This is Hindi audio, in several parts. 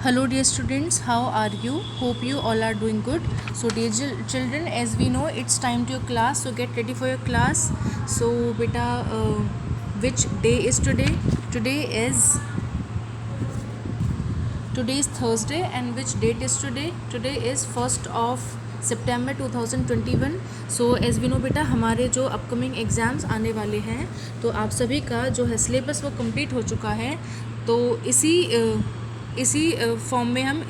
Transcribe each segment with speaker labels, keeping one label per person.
Speaker 1: Hello dear students, how are you? Hope you all are doing good. So dear children, as we know it's time to your class, so get ready for your class. So beta, which day is today? Today is Thursday, and which date is today? Today is 1st of September 2021. So as we know बेटा, हमारे जो अपकमिंग एग्ज़ाम्स आने वाले हैं, तो आप सभी का जो है सिलेबस वो कंप्लीट हो चुका है. तो इसी फॉर्म में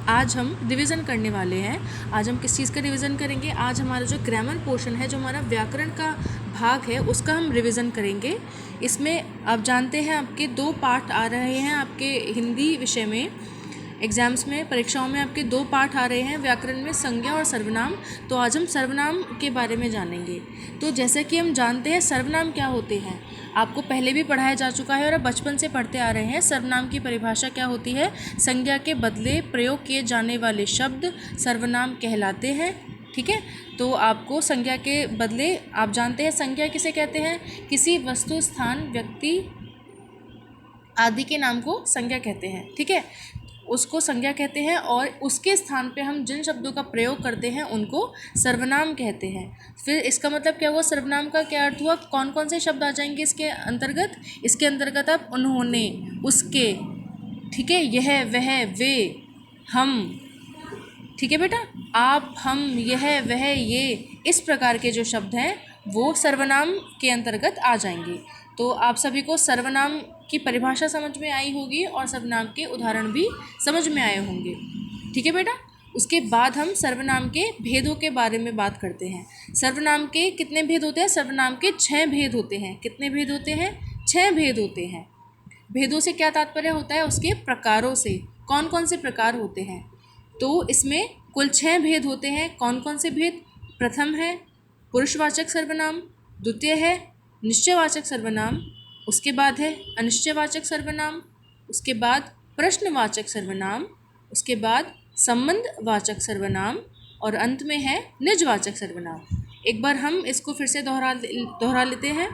Speaker 1: आज हम रिवीजन करने वाले हैं. आज हम किस चीज़ का रिवीजन करेंगे? आज हमारा जो ग्रामर पोर्शन है, जो हमारा व्याकरण का भाग है, उसका हम रिवीजन करेंगे. इसमें आप जानते हैं आपके 2 पार्ट आ रहे हैं. आपके हिंदी विषय में एग्ज़ाम्स में, परीक्षाओं में आपके 2 पार्ट आ रहे हैं, व्याकरण में संज्ञा और सर्वनाम. तो आज हम सर्वनाम के बारे में जानेंगे. तो जैसा कि हम जानते हैं सर्वनाम क्या होते हैं, आपको पहले भी पढ़ाया जा चुका है और आप बचपन से पढ़ते आ रहे हैं. सर्वनाम की परिभाषा क्या होती है? संज्ञा के बदले प्रयोग किए जाने वाले शब्द सर्वनाम कहलाते हैं. ठीक है, तो आपको संज्ञा के बदले, आप जानते हैं संज्ञा किसे कहते हैं? किसी वस्तु, स्थान, व्यक्ति आदि के नाम को संज्ञा कहते हैं. ठीक है, उसको संज्ञा कहते हैं, और उसके स्थान पे हम जिन शब्दों का प्रयोग करते हैं उनको सर्वनाम कहते हैं. फिर इसका मतलब क्या हुआ? सर्वनाम का क्या अर्थ हुआ? कौन कौन से शब्द आ जाएंगे इसके अंतर्गत? इसके अंतर्गत आप उन्होंने, उसके, ठीक है, यह, वह, वे, हम, ठीक है बेटा, आप, हम, यह, वह, ये, इस प्रकार के जो शब्द हैं वो सर्वनाम के अंतर्गत आ जाएंगे. तो आप सभी को सर्वनाम की परिभाषा समझ में आई होगी और सर्वनाम के उदाहरण भी समझ में आए होंगे. ठीक है बेटा, उसके बाद हम सर्वनाम के भेदों के बारे में बात करते हैं. सर्वनाम के कितने भेद होते हैं? सर्वनाम के 6 भेद होते हैं. कितने भेद होते हैं? 6 भेद होते हैं. भेदों से क्या तात्पर्य होता है? उसके प्रकारों से. कौन कौन से प्रकार होते हैं? तो इसमें कुल 6 भेद होते हैं. कौन कौन से भेद? प्रथम है पुरुषवाचक सर्वनाम, द्वितीय है निश्चयवाचक सर्वनाम, उसके बाद है अनिश्चयवाचक सर्वनाम, उसके बाद प्रश्नवाचक सर्वनाम, उसके बाद संबंधवाचक सर्वनाम, और अंत में है निजवाचक सर्वनाम. एक बार हम इसको फिर से दोहरा लेते हैं.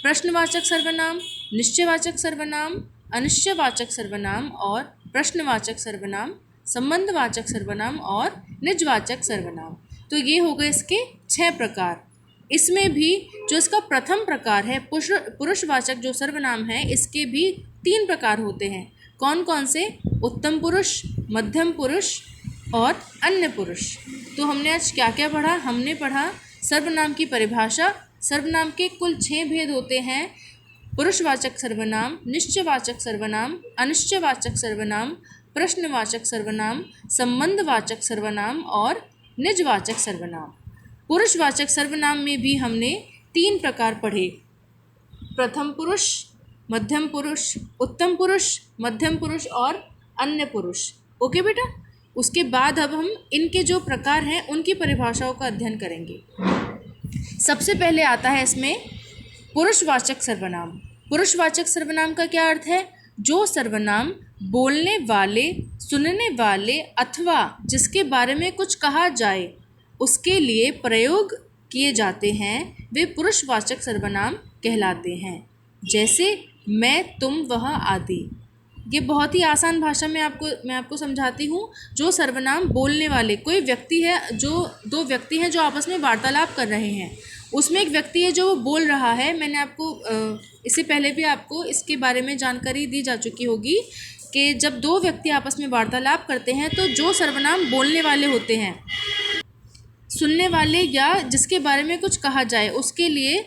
Speaker 1: प्रश्नवाचक सर्वनाम, निश्चयवाचक सर्वनाम, अनिश्चयवाचक सर्वनाम और प्रश्नवाचक सर्वनाम, संबंधवाचक सर्वनाम और निजवाचक सर्वनाम. तो ये हो गए इसके 6 प्रकार. इसमें भी जो इसका प्रथम प्रकार है पुरुषवाचक जो सर्वनाम है, इसके भी 3 प्रकार होते हैं. कौन कौन से? उत्तम पुरुष, मध्यम पुरुष और अन्य पुरुष. तो हमने आज क्या क्या पढ़ा? हमने पढ़ा सर्वनाम की परिभाषा. सर्वनाम के कुल 6 भेद होते हैं. पुरुषवाचक सर्वनाम, निश्चयवाचक सर्वनाम, अनिश्चयवाचक सर्वनाम, प्रश्नवाचक सर्वनाम, संबंधवाचक सर्वनाम और निजवाचक सर्वनाम. पुरुषवाचक सर्वनाम में भी हमने 3 प्रकार पढ़े. प्रथम पुरुष, मध्यम पुरुष, उत्तम पुरुष, मध्यम पुरुष और अन्य पुरुष. ओके बेटा, उसके बाद अब हम इनके जो प्रकार हैं उनकी परिभाषाओं का अध्ययन करेंगे. सबसे पहले आता है इसमें पुरुषवाचक सर्वनाम. पुरुषवाचक सर्वनाम का क्या अर्थ है? जो सर्वनाम बोलने वाले, सुनने वाले अथवा जिसके बारे में कुछ कहा जाए उसके लिए प्रयोग किए जाते हैं, वे पुरुषवाचक सर्वनाम कहलाते हैं. जैसे मैं, तुम, वह आदि. ये बहुत ही आसान भाषा में मैं आपको समझाती हूँ. जो सर्वनाम बोलने वाले, कोई व्यक्ति है, जो 2 व्यक्ति हैं जो आपस में वार्तालाप कर रहे हैं, उसमें एक व्यक्ति है जो वो बोल रहा है. मैंने आपको इससे पहले भी आपको इसके बारे में जानकारी दी जा चुकी होगी कि जब 2 व्यक्ति आपस में वार्तालाप करते हैं तो जो सर्वनाम बोलने वाले होते हैं, सुनने वाले या जिसके बारे में कुछ कहा जाए उसके लिए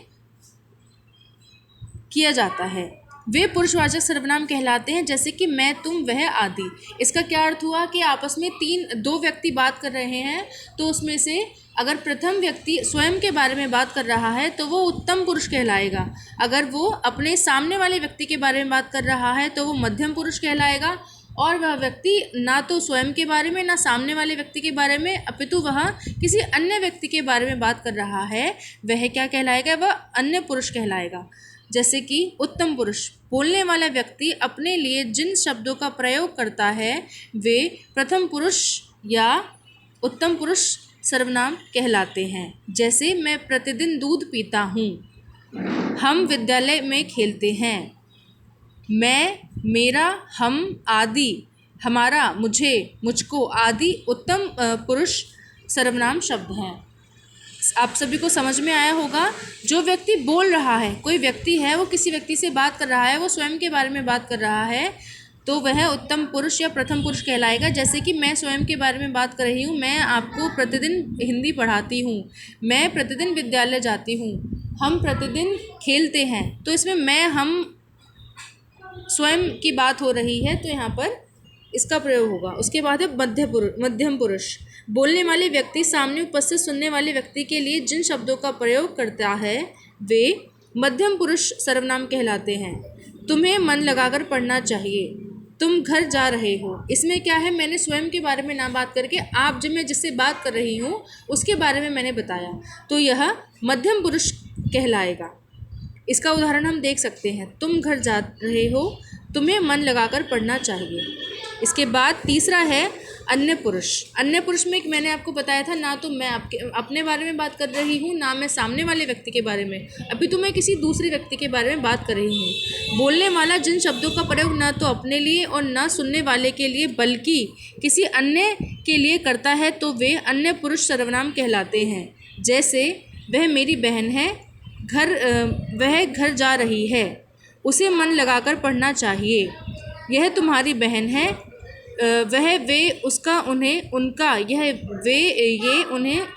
Speaker 1: किया जाता है, वे पुरुषवाचक सर्वनाम कहलाते हैं. जैसे कि मैं, तुम, वह आदि. इसका क्या अर्थ हुआ कि आपस में 2 व्यक्ति बात कर रहे हैं, तो उसमें से अगर प्रथम व्यक्ति स्वयं के बारे में बात कर रहा है तो वो उत्तम पुरुष कहलाएगा. अगर वो अपने सामने वाले व्यक्ति के बारे में बात कर रहा है तो वो मध्यम पुरुष कहलाएगा. और वह व्यक्ति ना तो स्वयं के बारे में, ना सामने वाले व्यक्ति के बारे में, अपितु वह किसी अन्य व्यक्ति के बारे में बात कर रहा है, वह क्या कहलाएगा? वह अन्य पुरुष कहलाएगा. जैसे कि उत्तम पुरुष, बोलने वाला व्यक्ति अपने लिए जिन शब्दों का प्रयोग करता है वे प्रथम पुरुष या उत्तम पुरुष सर्वनाम कहलाते हैं. जैसे मैं प्रतिदिन दूध पीता हूँ, हम विद्यालय में खेलते हैं, मैं, मेरा, हम आदि हमारा, मुझे, मुझको आदि उत्तम पुरुष सर्वनाम शब्द हैं। आप सभी को समझ में आया होगा। जो व्यक्ति बोल रहा है, कोई व्यक्ति है, वो किसी व्यक्ति से बात कर रहा है, वो स्वयं के बारे में बात कर रहा है, तो वह उत्तम पुरुष या प्रथम पुरुष कहलाएगा। जैसे कि मैं स्वयं के बारे में बात कर रही हूँ, मैं आपको प्रतिदिन हिंदी पढ़ाती हूँ, मैं प्रतिदिन विद्यालय जाती हूँ, हम प्रतिदिन खेलते हैं, तो इसमें मैं, हम, स्वयं की बात हो रही है, तो यहाँ पर इसका प्रयोग होगा। उसके बाद है मध्यम पुरुष। बोलने वाले व्यक्ति सामने उपस्थित सुनने वाले व्यक्ति के लिए जिन शब्दों का प्रयोग करता है वे मध्यम पुरुष सर्वनाम कहलाते हैं। तुम्हें मन लगाकर पढ़ना चाहिए, तुम घर जा रहे हो। इसमें क्या है, मैंने स्वयं के बारे में ना बात करके आप, जब मैं जिससे बात कर रही हूँ उसके बारे में मैंने बताया, तो यह मध्यम पुरुष कहलाएगा। इसका उदाहरण हम देख सकते हैं, तुम घर जा रहे हो, तुम्हें मन लगाकर पढ़ना चाहिए। इसके बाद तीसरा है अन्य पुरुष। अन्य पुरुष में मैंने आपको बताया था, ना तो मैं अपने बारे में बात कर रही हूँ, ना मैं सामने वाले व्यक्ति के बारे में, अभी तो मैं किसी दूसरे व्यक्ति के बारे में बात कर रही हूँ। बोलने वाला जिन शब्दों का प्रयोग ना तो अपने लिए और ना सुनने वाले के लिए बल्कि किसी अन्य के लिए करता है, तो वे अन्य पुरुष सर्वनाम कहलाते हैं। जैसे वह मेरी बहन है, वह घर जा रही है, उसे मन लगाकर पढ़ना चाहिए, यह तुम्हारी बहन है, वह, वे, उसका, उन्हें, उनका, यह, वे, ये, उन्हें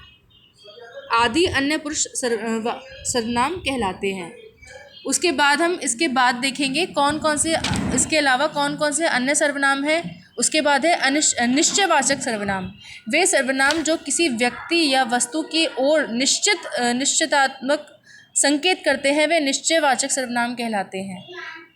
Speaker 1: आदि अन्य पुरुष सर्वनाम कहलाते हैं। उसके बाद हम इसके बाद देखेंगे कौन कौन से, इसके अलावा कौन कौन से अन्य सर्वनाम हैं। उसके बाद है निश्चयवाचक सर्वनाम। वे सर्वनाम जो किसी व्यक्ति या वस्तु की ओर निश्चितात्मक संकेत करते हैं, वे निश्चयवाचक सर्वनाम कहलाते हैं।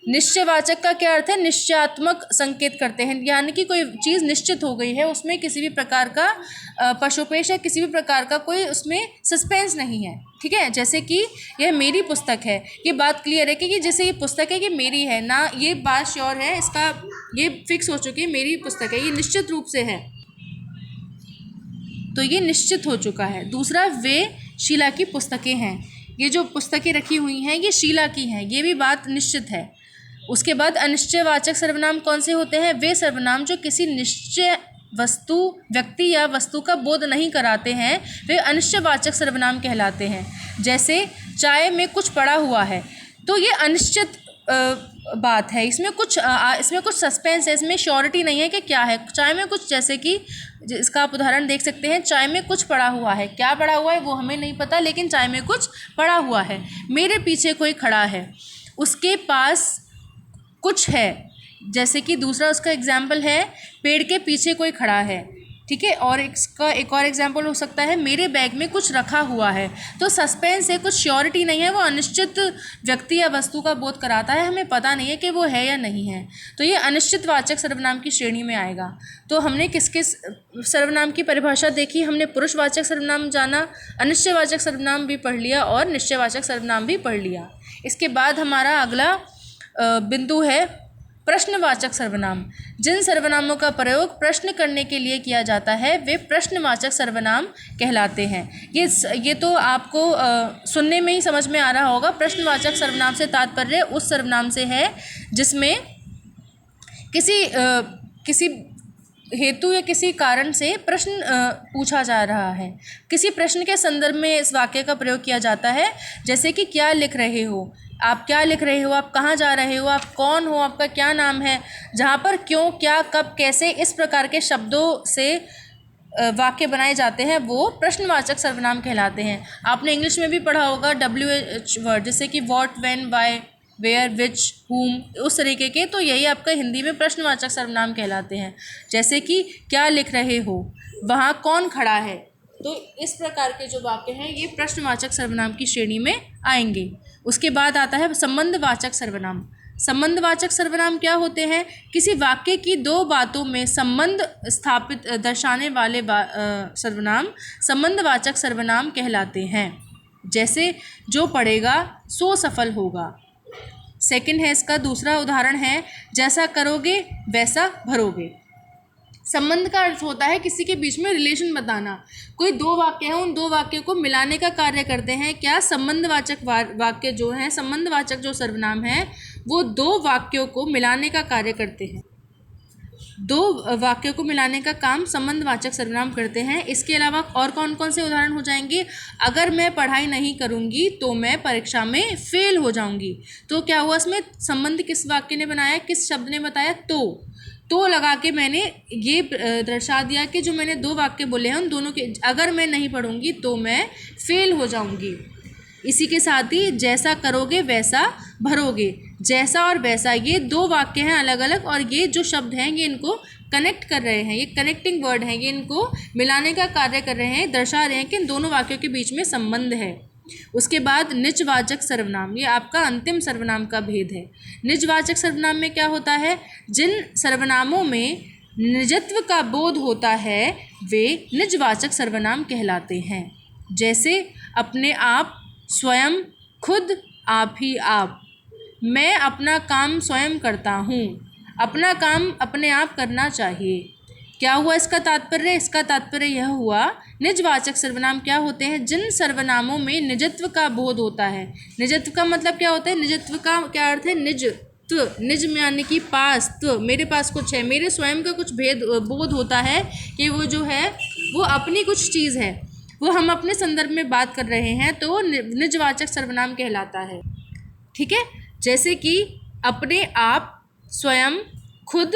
Speaker 1: निश्चयवाचक का क्या अर्थ है, निश्चयात्मक संकेत करते हैं, यानी कि कोई चीज़ निश्चित हो गई है, उसमें किसी भी प्रकार का पशुपेश या किसी भी प्रकार का कोई उसमें सस्पेंस नहीं है। ठीक है, जैसे कि यह मेरी पुस्तक है, ये बात क्लियर है कि जैसे ये पुस्तक है, ये मेरी है ना, ये बात श्योर है, इसका ये फिक्स हो चुकी है, मेरी पुस्तक है, ये निश्चित रूप से है, तो ये निश्चित हो चुका है। दूसरा, वे शीला की पुस्तकें हैं, ये जो पुस्तकें रखी हुई हैं ये शीला की हैं, ये भी बात निश्चित है। उसके बाद अनिश्चयवाचक सर्वनाम कौन से होते हैं, वे सर्वनाम जो किसी निश्चय वस्तु, व्यक्ति या वस्तु का बोध नहीं कराते हैं, वे अनिश्चयवाचक सर्वनाम कहलाते हैं। जैसे चाय में कुछ पड़ा हुआ है, तो ये अनिश्चित बात है, इसमें कुछ सस्पेंस है, इसमें श्योरिटी नहीं है कि क्या है। चाय में कुछ, जैसे कि इसका आप उदाहरण देख सकते हैं, चाय में कुछ पड़ा हुआ है, क्या पड़ा हुआ है वो हमें नहीं पता, लेकिन चाय में कुछ पड़ा हुआ है। मेरे पीछे कोई खड़ा है, उसके पास कुछ है, जैसे कि दूसरा उसका एग्जाम्पल है, पेड़ के पीछे कोई खड़ा है। ठीक है, और इसका एक और एग्जाम्पल हो सकता है, मेरे बैग में कुछ रखा हुआ है। तो सस्पेंस है, कुछ श्योरिटी नहीं है, वो अनिश्चित व्यक्ति या वस्तु का बोध कराता है, हमें पता नहीं है कि वो है या नहीं है, तो ये अनिश्चितवाचक सर्वनाम की श्रेणी में आएगा। तो हमने किस किस सर्वनाम की परिभाषा देखी, हमने पुरुषवाचक सर्वनाम जाना, अनिश्चयवाचक सर्वनाम भी पढ़ लिया और निश्चयवाचक सर्वनाम भी पढ़ लिया। इसके बाद हमारा अगला बिंदु है प्रश्नवाचक सर्वनाम। जिन सर्वनामों का प्रयोग प्रश्न करने के लिए किया जाता है वे प्रश्नवाचक सर्वनाम कहलाते हैं। ये तो आपको सुनने में ही समझ में आ रहा होगा। प्रश्नवाचक सर्वनाम से तात्पर्य उस सर्वनाम से है जिसमें किसी हेतु या किसी कारण से प्रश्न पूछा जा रहा है। किसी प्रश्न के संदर्भ में इस वाक्य का प्रयोग किया जाता है, जैसे कि क्या लिख रहे हो, आप क्या लिख रहे हो, आप कहाँ जा रहे हो, आप कौन हो, आपका क्या नाम है, जहाँ पर क्यों, क्या, कब, कैसे, इस प्रकार के शब्दों से वाक्य बनाए जाते हैं वो प्रश्नवाचक सर्वनाम कहलाते हैं। आपने इंग्लिश में भी पढ़ा होगा WH वर्ड, जैसे कि व्हाट, व्हेन, व्हाई, वेयर, विच, हुम, उस तरीके के, तो यही आपका हिंदी में प्रश्नवाचक सर्वनाम कहलाते हैं। जैसे कि क्या लिख रहे हो, वहाँ कौन खड़ा है, तो इस प्रकार के जो वाक्य हैं ये प्रश्नवाचक सर्वनाम की श्रेणी में आएंगे। उसके बाद आता है संबंधवाचक सर्वनाम। संबंधवाचक सर्वनाम क्या होते हैं, किसी वाक्य की दो बातों में संबंध स्थापित दर्शाने वाले सर्वनाम संबंधवाचक सर्वनाम कहलाते हैं। जैसे जो पढ़ेगा सो सफल होगा। सेकंड है इसका दूसरा उदाहरण है, जैसा करोगे वैसा भरोगे। संबंध का अर्थ होता है किसी के बीच में रिलेशन बताना। कोई दो वाक्य हैं, उन दो वाक्यों को मिलाने का कार्य करते हैं क्या, संबंधवाचक वाक्य जो हैं, संबंधवाचक जो सर्वनाम हैं वो दो वाक्यों को मिलाने का कार्य करते हैं। दो वाक्यों को मिलाने का काम संबंधवाचक सर्वनाम करते हैं। इसके अलावा और कौन कौन से उदाहरण हो जाएंगे? अगर मैं पढ़ाई नहीं करूंगी तो मैं परीक्षा में फेल हो जाऊंगी। तो क्या हुआ, इसमें संबंध किस वाक्य ने बनाया, किस शब्द ने बताया? तो लगा के मैंने ये दर्शा दिया कि जो मैंने दो वाक्य बोले हैं उन दोनों के, अगर मैं नहीं पढ़ूंगी तो मैं फेल हो जाऊंगी। इसी के साथ ही जैसा करोगे वैसा भरोगे, जैसा और वैसा ये दो वाक्य हैं अलग अलग, और ये जो शब्द हैं ये इनको कनेक्ट कर रहे हैं, ये कनेक्टिंग वर्ड हैं, ये इनको मिलाने का कार्य कर रहे हैं, दर्शा रहे हैं कि इन दोनों वाक्यों के बीच में संबंध है। उसके बाद निजवाचक सर्वनाम, ये आपका अंतिम सर्वनाम का भेद है। निजवाचक सर्वनाम में क्या होता है? जिन सर्वनामों में निजत्व का बोध होता है वे निजवाचक सर्वनाम कहलाते हैं। जैसे अपने आप, स्वयं, खुद, आप ही आप। मैं अपना काम स्वयं करता हूँ, अपना काम अपने आप करना चाहिए। क्या हुआ इसका तात्पर्य? इसका तात्पर्य यह हुआ निजवाचक सर्वनाम क्या होते हैं? जिन सर्वनामों में निजत्व का बोध होता है। निजत्व का मतलब क्या होता है? निजत्व का क्या अर्थ है? निज में यानी कि पास, तो मेरे पास कुछ है, मेरे स्वयं का कुछ बोध होता है कि वो जो है वो अपनी कुछ चीज़ है, वो हम अपने संदर्भ में बात कर रहे हैं, तो निजवाचक सर्वनाम कहलाता है। ठीक है, जैसे कि अपने आप, स्वयं, खुद,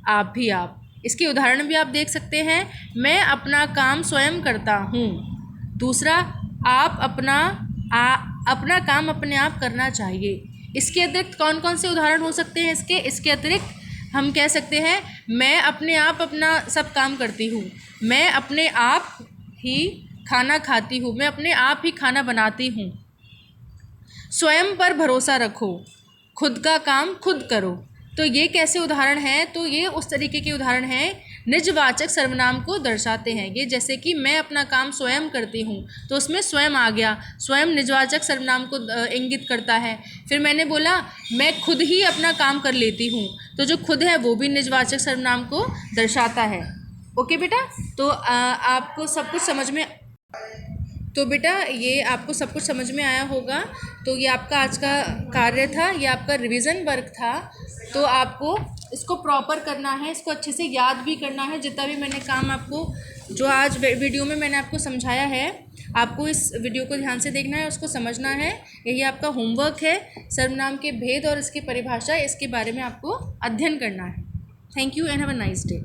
Speaker 1: आप ही आप। इसके उदाहरण भी आप देख सकते हैं। मैं अपना काम स्वयं करता हूँ। दूसरा, आप अपना काम अपने आप करना चाहिए। इसके अतिरिक्त कौन कौन से उदाहरण हो सकते हैं इसके अतिरिक्त हम कह सकते हैं मैं अपने आप अपना सब काम करती हूँ, मैं अपने आप ही खाना खाती हूँ, मैं अपने आप ही खाना बनाती हूँ। स्वयं पर भरोसा रखो, खुद का काम खुद करो। तो ये कैसे उदाहरण हैं? तो ये उस तरीके के उदाहरण हैं निजवाचक सर्वनाम को दर्शाते हैं। ये जैसे कि मैं अपना काम स्वयं करती हूँ, तो उसमें स्वयं आ गया, स्वयं निजवाचक सर्वनाम को इंगित करता है। फिर मैंने बोला मैं खुद ही अपना काम कर लेती हूँ, तो जो खुद है वो भी निजवाचक सर्वनाम को दर्शाता है। ओके बेटा, तो आपको सब कुछ समझ में, तो बेटा ये आपको सब कुछ समझ में आया होगा। तो ये आपका आज का कार्य था, ये आपका रिवीजन वर्क था। तो आपको इसको प्रॉपर करना है, इसको अच्छे से याद भी करना है। जितना भी मैंने काम आपको जो आज वीडियो में मैंने आपको समझाया है, आपको इस वीडियो को ध्यान से देखना है, उसको समझना है। यही आपका होमवर्क है। सर्वनाम के भेद और इसकी परिभाषा, इसके बारे में आपको अध्ययन करना है। Thank you and have a nice day.